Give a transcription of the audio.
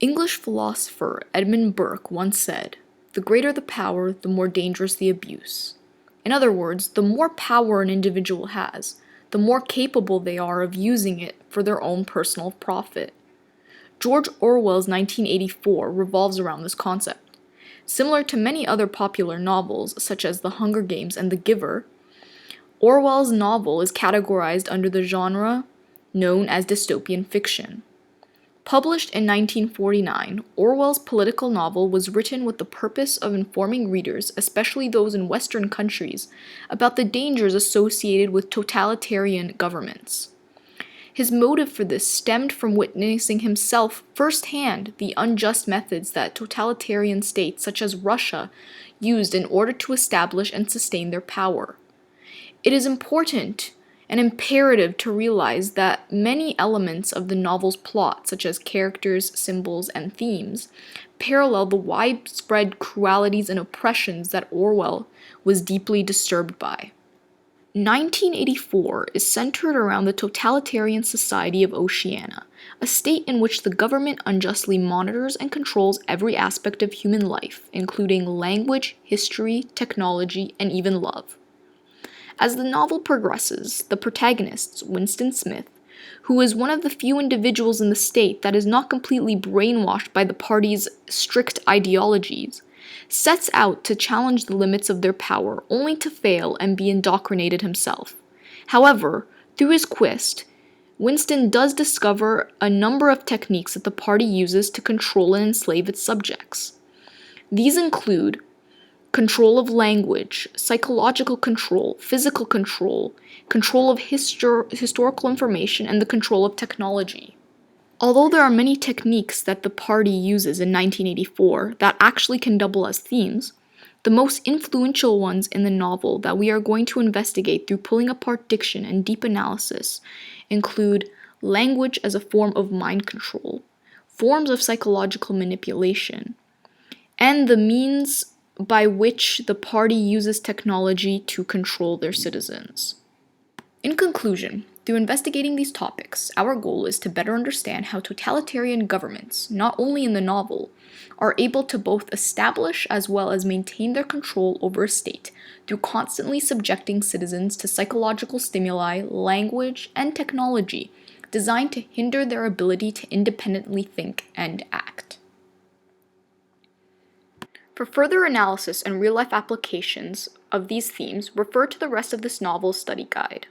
English philosopher Edmund Burke once said, "The greater the power, the more dangerous the abuse." In other words, the more power an individual has, the more capable they are of using it for their own personal profit. George Orwell's 1984 revolves around this concept. Similar to many other popular novels, such as The Hunger Games and The Giver, Orwell's novel is categorized under the genre known as dystopian fiction. Published in 1949, Orwell's political novel was written with the purpose of informing readers, especially those in Western countries, about the dangers associated with totalitarian governments. His motive for this stemmed from witnessing himself firsthand the unjust methods that totalitarian states such as Russia used in order to establish and sustain their power. It is important and imperative to realize that many elements of the novel's plot, such as characters, symbols, and themes, parallel the widespread cruelties and oppressions that Orwell was deeply disturbed by. 1984 is centered around the totalitarian society of Oceania, a state in which the government unjustly monitors and controls every aspect of human life, including language, history, technology, and even love. As the novel progresses, the protagonist, Winston Smith, who is one of the few individuals in the state that is not completely brainwashed by the party's strict ideologies, sets out to challenge the limits of their power only to fail and be indoctrinated himself. However, through his quest, Winston does discover a number of techniques that the party uses to control and enslave its subjects. These include control of language, psychological control, physical control, control of historical information, and the control of technology. Although there are many techniques that the party uses in 1984 that actually can double as themes, the most influential ones in the novel that we are going to investigate through pulling apart diction and deep analysis include language as a form of mind control, forms of psychological manipulation, and the means by which the party uses technology to control their citizens. In conclusion, through investigating these topics, our goal is to better understand how totalitarian governments, not only in the novel, are able to both establish as well as maintain their control over a state through constantly subjecting citizens to psychological stimuli, language, and technology designed to hinder their ability to independently think and act. For further analysis and real-life applications of these themes, refer to the rest of this novel's study guide.